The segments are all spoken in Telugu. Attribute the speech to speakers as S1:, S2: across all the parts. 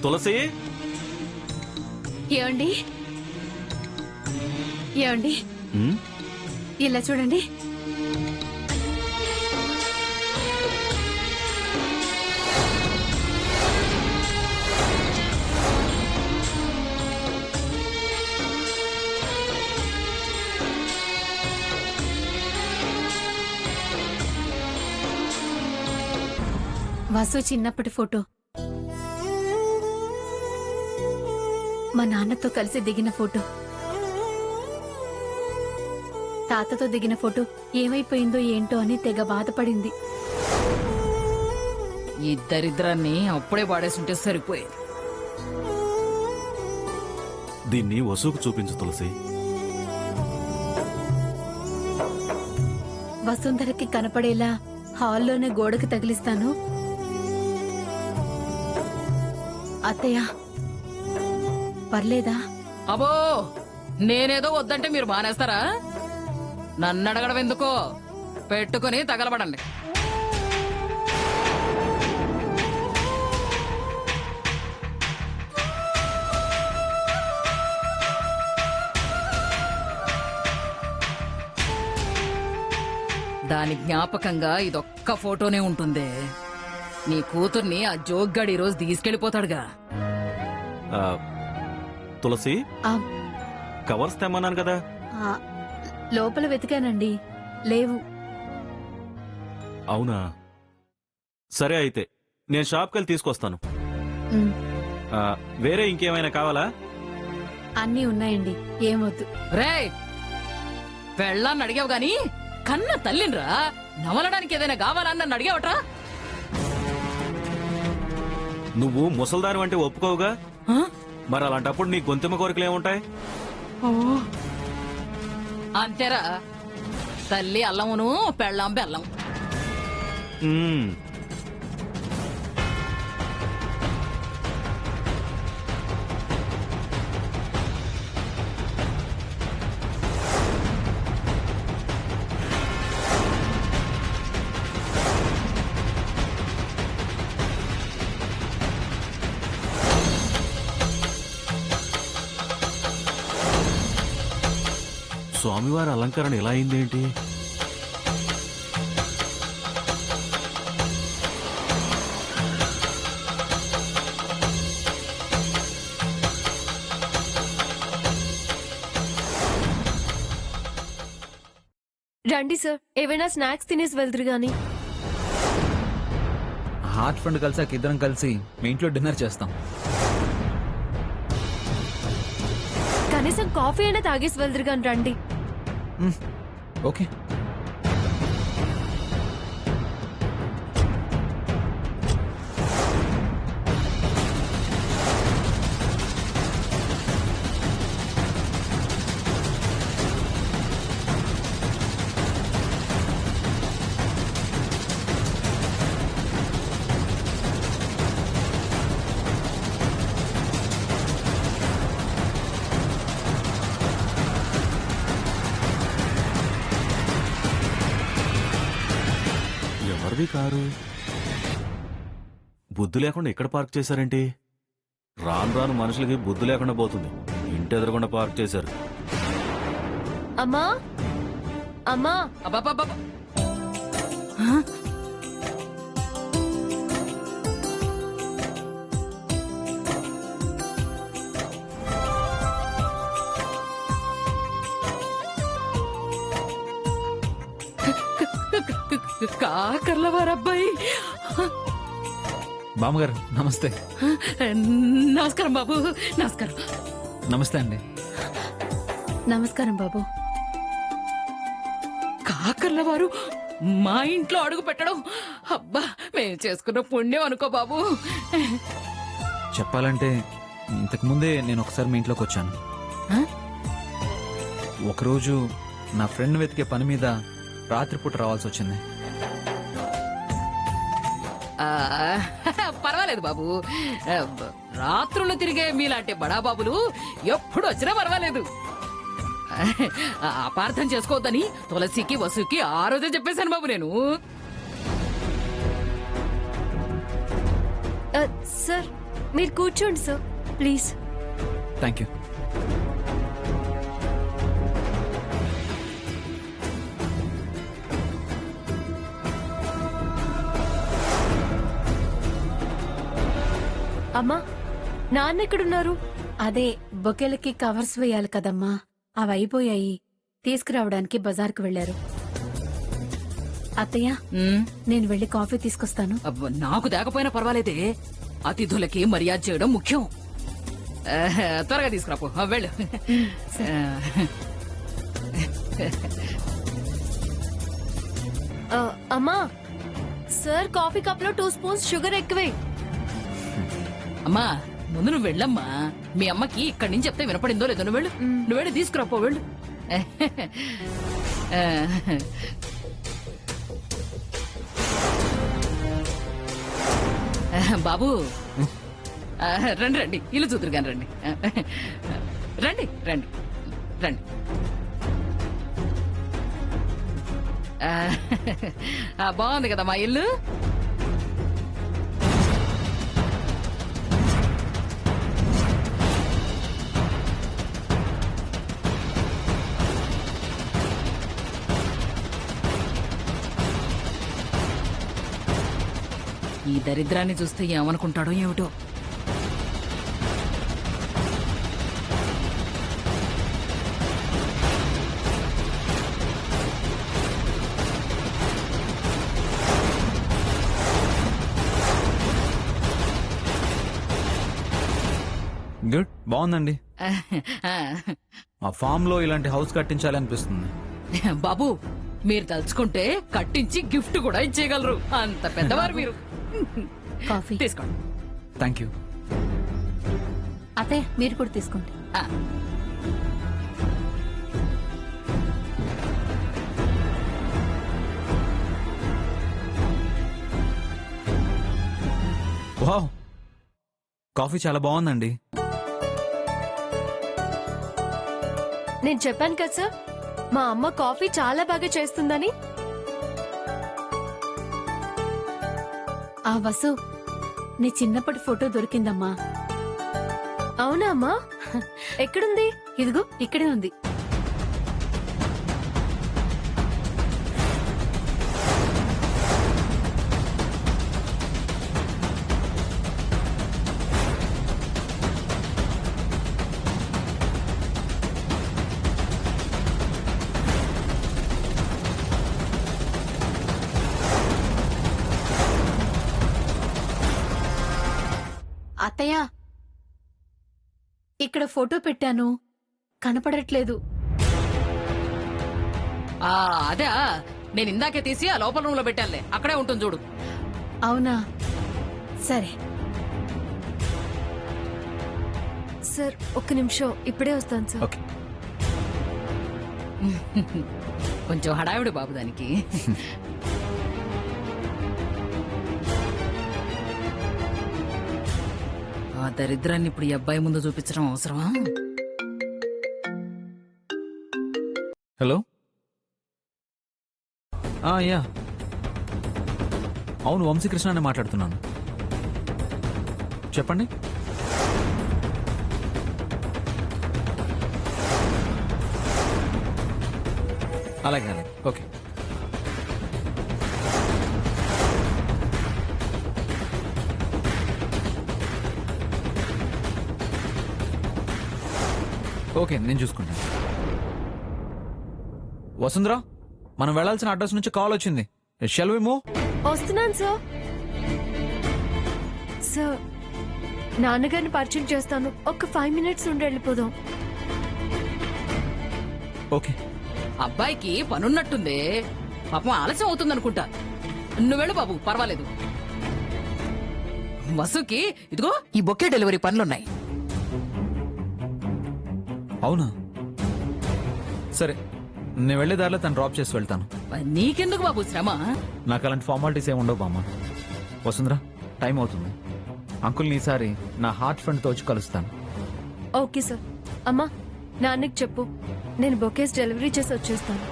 S1: తులసి
S2: ఏమండి ఏమండి ఇలా చూడండి. వసు చిన్నప్పటి ఫోటో, మా నాన్నతో కలిసి దిగిన ఫోటో, తాతతో దిగిన ఫోటో ఏమైపోయిందో ఏంటో అని తెగ బాధపడింది.
S3: ఇద్దరిద్దరాన్ని అప్పుడే పాడేసుంటే సరిపోయేది.
S1: దీన్ని వసుకు చూపించు తులసి.
S2: వసుంధరకి కనపడేలా హాల్లోనే గోడకు తగిలిస్తాను. అత్తయ్య పర్లేదా?
S3: అబో, నేనేదో వద్దంటే మీరు మానేస్తారా? నన్ను అడగడం ఎందుకో, పెట్టుకుని తగలబడండి. దాని జ్ఞాపకంగా ఇదొక్క ఫోటోనే ఉంటుంది. నీ కూతుర్ని ఆ జోగ్గాడు ఈరోజు తీసుకెళ్లిపోతాడుగా.
S1: తులసి, కవర్స్ తెమ్మన్నాను కదా.
S2: లోపల వెతికానండి, లేవు.
S1: అవునా, సరే అయితే నేను షాప్కి వెళ్ళి తీసుకొస్తాను. వేరే ఇంకేమైనా కావాలా?
S2: అన్నీ ఉన్నాయండి, ఏమొద్దు.
S3: రేయ్, పెళ్ళాన్ని అడిగావు గాని కన్న తల్లినిరా, నవలడానికి ఏదైనా కావాలా నన్ను అడిగావట్రా?
S1: నువ్వు ముసల్దాని అంటే ఒప్పుకోవుగా, మరి అలాంటప్పుడు నీ గొంతెమ్మ కోరికలు ఏముంటాయి?
S3: అంతేరా, తల్లి అల్లమును పెళ్ళాం బెల్లం.
S1: స్వామివారి అలంకరణ ఎలా అయిందేంటి?
S4: రండి సార్, ఏవైనా స్నాక్స్ తినేసి వెళ్తురు గాని.
S5: హార్ట్ ఫండ్ కలిసాక ఇద్దరం కలిసి మీ ఇంట్లో డిన్నర్ చేస్తాం.
S4: కనీసం కాఫీ అయినా తాగేసి వెళ్తురు గాని రండి.
S5: ఓకే.
S1: ఎవరిది కారు? బుద్ధి లేకుండా ఇక్కడ పార్క్ చేశారేంటి? రాను రాను మనుషులకి బుద్ధి లేకుండా పోతుంది. ఇంటి ఎదురుకుండా పార్క్ చేశారు.
S4: అమ్మా అమ్మా,
S3: అబ్బబ్బబ్బ, కాకర్లవారబ్బాయి.
S5: బామ్మగారు నమస్తే.
S3: నమస్కారం బాబు. నమస్కారం.
S5: నమస్తే అండి.
S2: నమస్కారం బాబు.
S3: కాకర్లవారు మా ఇంట్లో అడుగు పెట్టడం, అబ్బా మేము చేసుకున్న పుణ్యం అనుకో బాబు.
S5: చెప్పాలంటే ఇంతకు ముందే నేను ఒకసారి మీ ఇంట్లోకి వచ్చాను. ఒకరోజు నా ఫ్రెండ్ వెతికే పని మీద రాత్రిపూట రావాల్సి వచ్చింది.
S3: పర్వాలేదు బాబు, రాత్రులు తిరిగే మీలాంటి బడాబాబులు ఎప్పుడు వచ్చినా పర్వాలేదు. అపార్థం చేసుకోవద్దని తులసికి వసుకి ఆ రోజే చెప్పేశాను బాబు నేను.
S4: సార్ మీరు కూర్చోండి సార్ ప్లీజ్.
S5: Thank you.
S4: అమ్మా నాన్న ఎక్కడున్నారు?
S2: అదే బొకేలకి కవర్స్ వేయాలి కదమ్మా, అవి అయిపోయాయి. తీసుకురావడానికి బజార్కు వెళ్లారు. అత్తయ్య,
S3: ఉమ్,
S2: నేను వెళ్లి కాఫీ తీసుకొస్తాను.
S3: అబ్బ, నాకు దాకపోయినా పర్వాలేదే, అతిథులకి మర్యాద చేయడం ముఖ్యం. త్వరగా తీసుకురాపో, వెళ్ళు.
S4: అమ్మా సార్ కాఫీ కప్ లో 2 స్పూన్స్ షుగర్ ఎక్కువే.
S3: అమ్మా ముందు నువ్వు వెళ్ళమ్మా, మీ అమ్మకి ఇక్కడి నుంచి చెప్తే వినపడిందో లేదో. నువ్వు వెళ్ళి తీసుకురాపో, వెళ్ళు. బాబు, రండి రండి, ఇల్లు చూతురు కానీ రండి. రండి రండి రండి. బాగుంది కదా మా ఇల్లు. ఈ దరిద్రాన్ని చూస్తే ఏమనుకుంటాడో ఏమిటో.
S5: గుడ్, బాగుందండి. ఆ ఫామ్ లో ఇలాంటి హౌస్ కట్టించాలి అనిపిస్తుంది.
S3: బాబు, మీరు తలుచుకుంటే కట్టించి గిఫ్ట్ కూడా ఇచ్చేయగలరు, అంత పెద్దవారు మీరు.
S2: కాఫీ
S3: తీసుకోండి.
S5: Thank you.
S2: అత్తయ్య, మీరు కూడా తీసుకోండి.
S3: ఆ,
S5: వావ్, కాఫీ చాలా బాగుందండి.
S4: నేను చెప్పాను కదా సార్, మా అమ్మ కాఫీ చాలా బాగా చేస్తుందని.
S2: ఆ వసు, నీ చిన్నప్పటి ఫోటో దొరికిందమ్మా.
S4: అవునా అమ్మా? ఎక్కడుంది?
S2: ఇదిగో ఇక్కడే ఉంది. అత్తయ్య, ఇక్కడ ఫోటో పెట్టాను, కనపడట్లేదు.
S3: అదే నేను ఇందాకే తీసి ఆ లోపల రూమ్ లో పెట్టానులే, అక్కడే ఉంటుంది చూడు.
S2: అవునా, సరే.
S4: సార్ ఒక్క నిమిషం, ఇప్పుడే వస్తాను సార్.
S5: ఓకే.
S3: కొంచెం హడావిడి బాబు దానికి. ఆ దరిద్రాన్ని ఇప్పుడు ఈ అబ్బాయి ముందు చూపించడం అవసరమా?
S5: హలో. యా, అవును, వంశీకృష్ణనే మాట్లాడుతున్నాను. చెప్పండి. అలాగే అలాగే, ఓకే. ఓకే, నేను చూసుకుంటాను. వసుంధరా, మనం వెళ్లాల్సిన అడ్రస్ నుంచి కాల్ వచ్చింది. Shall we move?
S4: వస్తున్నాను సార్. సార్ నాన్నగారిని పరిచయం చేస్తాను, ఒక 5 minutes ఉండి వెళ్ళిపోదాం.
S5: ఓకే.
S3: అబ్బాయికి పనున్నట్టుందే, పాపం ఆలస్యం అవుతుందనుకుంటా. నువ్వు వెళ్ళు బాబు, పర్వాలేదు. వసుకి ఇదిగో ఈ బొకే డెలివరీ పనులున్నాయి.
S5: అవునా, సరే, నేను వెళ్లే దారిలో తను డ్రాప్ చేసి వెళ్తాను.
S3: నీకెందుకు బాబు శ్రమ?
S5: నాకు అలాంటి ఫార్మాలిటీస్ ఏమి ఉండవు బామ్మ. వసుంధరా, టైం అవుతుంది. అంకుల్ని ఈసారి నా హార్ట్ ఫ్రెండ్తో వచ్చి కలుస్తాను.
S4: Okay sir. అమ్మా నాన్నకి చెప్పు, నేను బొకేస్ డెలివరీ చేసి వచ్చేస్తాను.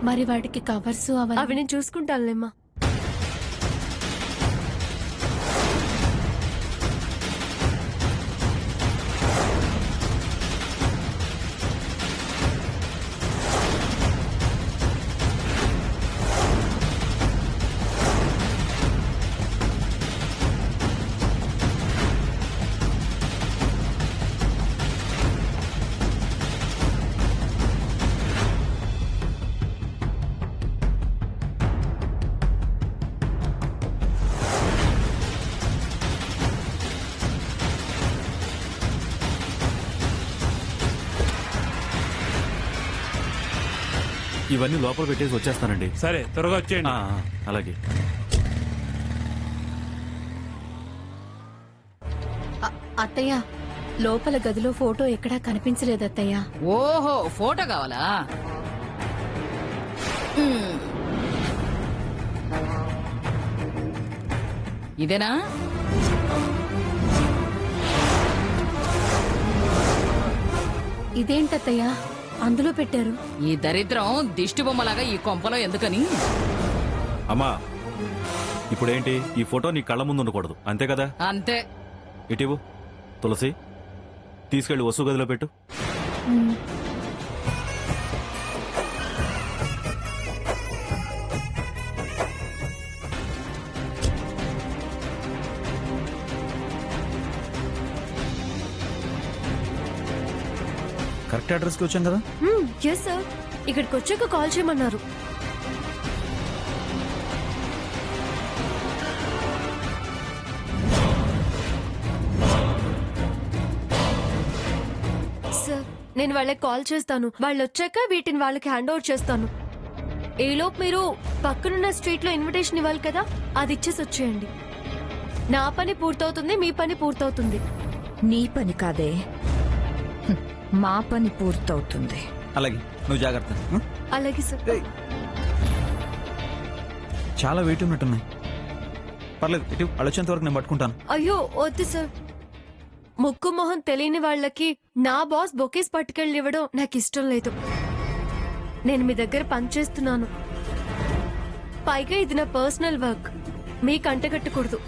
S2: మరి వాటికి కవర్స్
S4: అవి నేను చూసుకుంటానులేమ్మా.
S1: ఇవన్నీ లోపల పెట్టేసి వచ్చేస్తానండి.
S6: సరే త్వరగా వచ్చేయండి.
S1: అలాగే.
S2: అత్తయ్య, లోపల గదిలో ఫోటో ఎక్కడా కనిపించలేదు అత్తయ్య.
S3: ఓహో, ఫోటో కావాలా? మ్మ్. ఇదేనా?
S2: ఇదేంటత్తయ్య అందులో పెట్టారు?
S3: ఈ దరిద్రం దిష్టి బొమ్మలాగా ఈ కొంపలో ఎందుకని?
S1: అమ్మా, ఇప్పుడేంటి ఈ ఫోటో నీ కళ్ళ ముందు ఉండకూడదు, అంతే కదా?
S3: అంతే.
S1: ఇటీవు తులసి, తీసుకెళ్లి వసు గదిలో పెట్టు.
S2: ఉమ్.
S5: కరెక్ట్ అడ్రస్కి వచ్చాం కదా.
S4: ఎస్ సార్, ఇక్కడికి వచ్చాక కాల్ చేయమన్నారు. సార్, నేను వాళ్ళకి కాల్ చేస్తాను. వాళ్ళు వచ్చాక వీటిని వాళ్ళకి హ్యాండ్ ఓవర్ చేస్తాను. ఈలోపు మీరు పక్కనున్న స్ట్రీట్ లో ఇన్విటేషన్ ఇవ్వాలి కదా, అది ఇచ్చేసి వచ్చేయండి. నా పని పూర్తవుతుంది, మీ పని పూర్తవుతుంది.
S7: నీ పని కాదే, హ్మ్, మా పని పూర్తవుతుంది.
S5: అలాగే, నువ్వు జాగ్రత్త.
S4: అలాగే సార్.
S5: చాలా వెయిట్ ఉన్నట్టున్నాయి. పర్లేదు, ఇటు అలొచ్చేంత వరకు నేను పట్టుకుంటాను.
S4: అయ్యో వద్దు సార్, ముక్కు మొహం తెలియని వాళ్ళకి నా బాస్ బొకేస్ పట్టుకెళ్ళి ఇవ్వడం నాకు ఇష్టం లేదు. నేను మీ దగ్గర పనిచేస్తున్నాను, పైగా ఇది నా పర్సనల్ వర్క్, మీకు అంటగట్టకూడదు.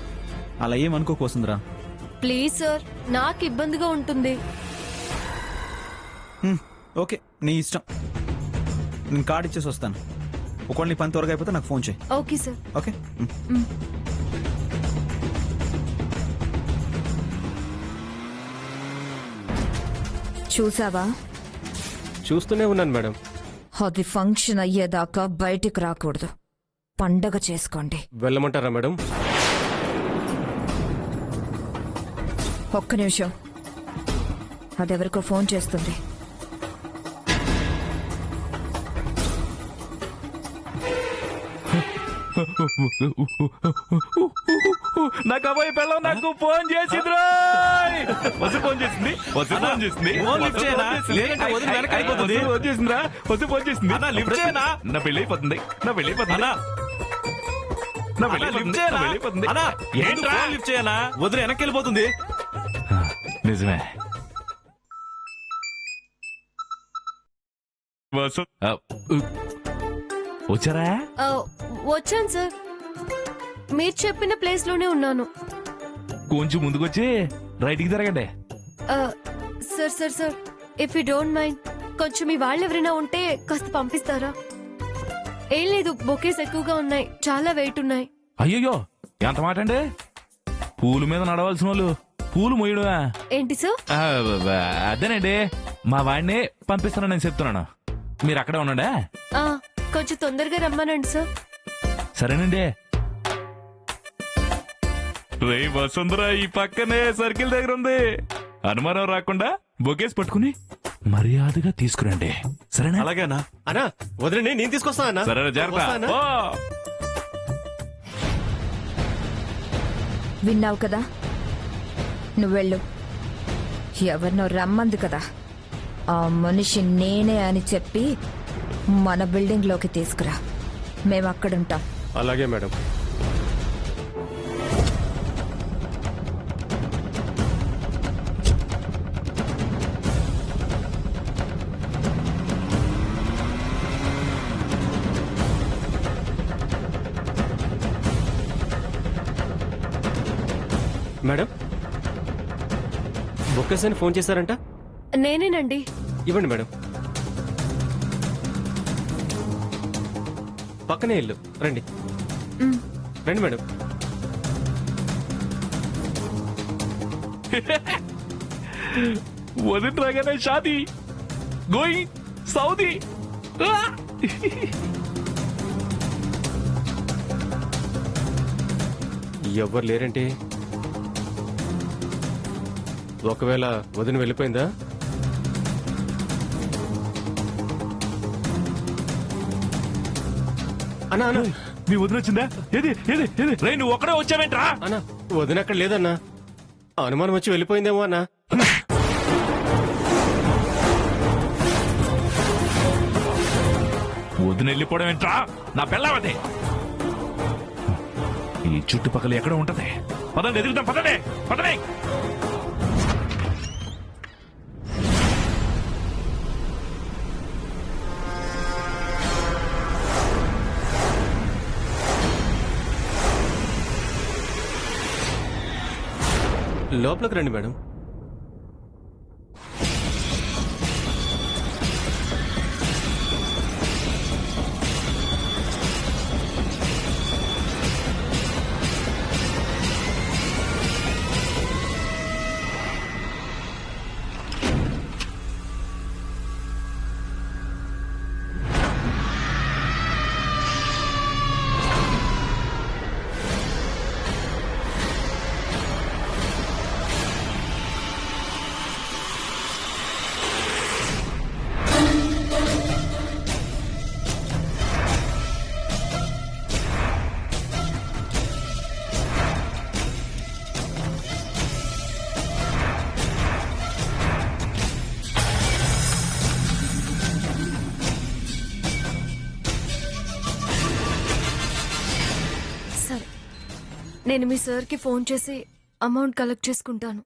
S5: అలా ఏమనుకోకోసిందిరా.
S4: ప్లీజ్ సార్, నాకు ఇబ్బందిగా ఉంటుంది.
S5: ఓకే, నీ ఇష్టం. నేను కార్డు ఇచ్చేసి వస్తాను. ఒకవేళ నీ పని త్వరగా అయిపోతే నాకు ఫోన్ చేయి.
S4: Okay sir.
S5: ఓకే.
S7: చూసావా?
S6: చూస్తూనే ఉన్నాను మేడం.
S7: అది ఫంక్షన్ అయ్యేదాకా బయటికి రాకూడదు. పండగ చేసుకోండి.
S6: వెళ్ళమంటారా మేడం?
S7: ఒక్క నిమిషం, అదెవరికో ఫోన్ చేస్తుంది.
S5: నా కబాయి పిల్లలు నాకు ఫోన్ చేసింది. వసు ఫోన్ చేసింది. వసు ఫోన్ చేసింది.
S1: ఫోన్ లిఫ్ట్ చేయనా? లేదంటే వదిలి వెనక్కి వెళ్ళిపోతుంది.
S5: ఫోన్ చేసిందిరా. వసు ఫోన్ చేసింది.
S1: అన్నా, లిఫ్ట్ చేయనా?
S5: నా పెళ్లి అయిపోతుంది. నా పెళ్లి అయిపోతుంది.
S1: అన్నా,
S5: నా పెళ్లి
S1: అన్నా,
S5: అయిపోతుంది.
S1: లిఫ్ట్ చేయనా?
S5: నా పెళ్లి అయిపోతుంది.
S1: అన్నా,
S5: ఏంట్రా?
S1: ఫోన్ లిఫ్ట్ చేయనా? వదిలి వెనక్కి వెళ్ళిపోతుంది.
S5: నిజమే. వసు వచ్చారా?
S4: ఆ, వచ్చాను సార్, మీరు చెప్పిన ప్లేస్ లోనే ఉన్నాను.
S5: కొంచెం ముందుకొచ్చి రైట్ కి జరగండి.
S4: ఆ, sir sir sir, if you don't mind, కొంచెం మీ వాళ్ళు ఎవరైనా ఉంటే కాస్త పంపిస్తారా? ఏం లేదు, బొకేస్ ఎక్కువగా ఉన్నాయి, చాలా వెయిట్ ఉన్నాయి.
S8: అయ్యయ్యో, ఎంత మాట అండి? పూల మీద నడవలసిన వాళ్ళు పూలు మోయడమా?
S4: ఏంటి సార్?
S8: అదేనండి, మా వాడిని పంపిస్తానని నేను చెప్తున్నాను. మీరు అక్కడే ఉండండి.
S4: ఆ, కొంచెం తొందరగా రమ్మనండి సార్.
S8: సరేనండి. రే వసుంధరా, ఈ పక్కనే సర్కిల్ దగ్గర ఉంది. అనుమానం రాకుండా బొకేస్ పట్టుకుని మర్యాదగా తీసుకురండి, సరేనా?
S1: అలాగేనా?
S6: అన్నా వదిలేండి, నేను తీసుకొస్తా అన్నా.
S8: సరే, జాగ్రత్త. ఓ.
S7: విన్నావు కదా, నువ్వెళ్ళు. ఎవరినో రమ్మంది కదా, ఆ మనిషి నేనే అని చెప్పి మన బిల్డింగ్ లోకి తీసుకురా. మేము అక్కడుంటాం.
S6: అలాగే మేడం. మేడం, బొకేస్ అని ఫోన్ చేశారంట.
S4: నేనేనండి.
S6: ఇవ్వండి మేడం. పక్కనే ఇల్లు, రండి
S4: మ్.
S6: రండి మేడం.
S8: వదిన రాగానే షాదీ గోయింగ్ సౌదీ.
S6: ఎవ్వరు లేరంటే ఒకవేళ వదిన వెళ్ళిపోయిందా? అన్నా అన్నా
S8: నీ వదిన వచ్చిందా? ఏది ఏది ఏది రే నువ్వు ఒక్కడే వచ్చావేంట్రా?
S6: అన్నా వదిన అక్కడ లేదన్నా, అనుమానం వచ్చి వెళ్ళిపోయిందేమో అన్నా.
S8: వదిన వెళ్ళిపోవడం ఏంట్రా? నా పెళ్ళావదే. ఈ చుట్టుపక్కల ఎక్కడ ఉంటది? పదండి ఎదుగుతాం, పదండి పదండి.
S6: లోపలికి రండి మేడం.
S4: సరే, నేను మీ సార్కి ఫోన్ చేసి అమౌంట్ కలెక్ట్ చేసుకుంటాను.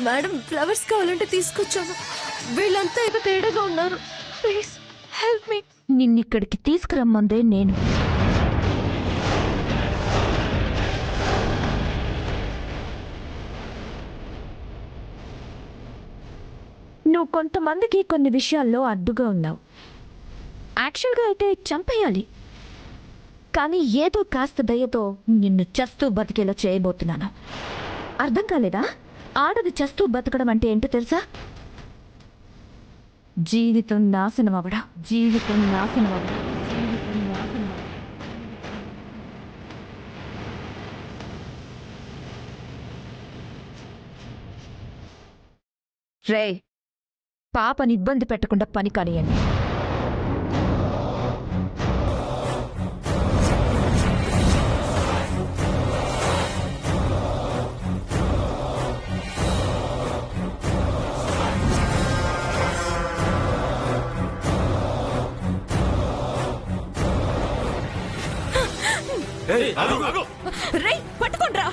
S4: మేడం, ఫ్లవర్స్ కావాలంటే తీసుకొచ్చాను. వీళ్ళంతా ఏదో తేడాగా ఉన్నారు. Please help me.
S7: నిన్నిక్కడికి తీసుకురమ్మందే నేను. నువ్వు కొంతమందికి కొన్ని విషయాల్లో అడ్డుగా ఉన్నావు. యాక్చువల్గా అయితే చంపేయాలి, కానీ ఏదో కాస్త దయతో నిన్ను చస్తూ బతికేలా చేయబోతున్నాను. అర్థం కాలేదా? ఆడది చస్తూ బతకడం అంటే ఏంటో తెలుసా? జీవితం నాశనం అవ్వడం, జీవితం నాశనం అవ్వడం, జీవితం నాశనం అవ్వడం. రే, పాపని ఇబ్బంది పెట్టకుండా పని కానియండి. రే, పట్టుకోండ్రా.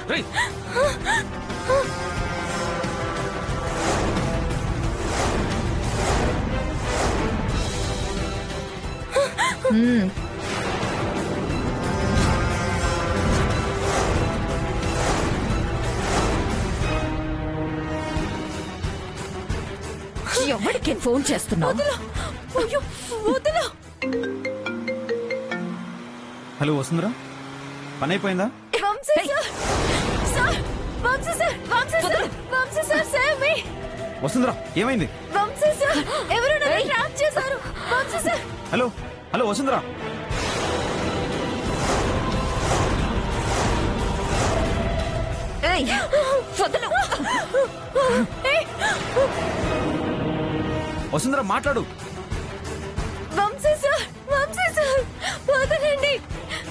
S7: ఎవరికి ఫోన్ చేస్తున్నావు?
S5: హలో వసుంధరా, పని అయిపోయిందా? వసుంధరా, ఏమైంది? హలో హలో వసుంధరా. వసుంధరా మాట్లాడు.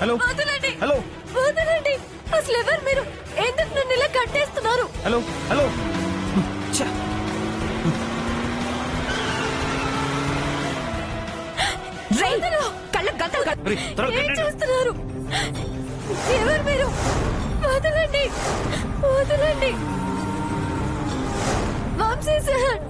S5: హలో హలో
S4: వదలండి. అసలు ఎవరు మీరు? ఎందుకు నన్ను ఇలా కట్టేస్తున్నారు?
S5: Hello hello.
S7: కళ్ళ గంటలు
S4: ఏం చేస్తున్నారు? ఎవరు మీరు? వదలండి, వదలండి. వంశీ సార్,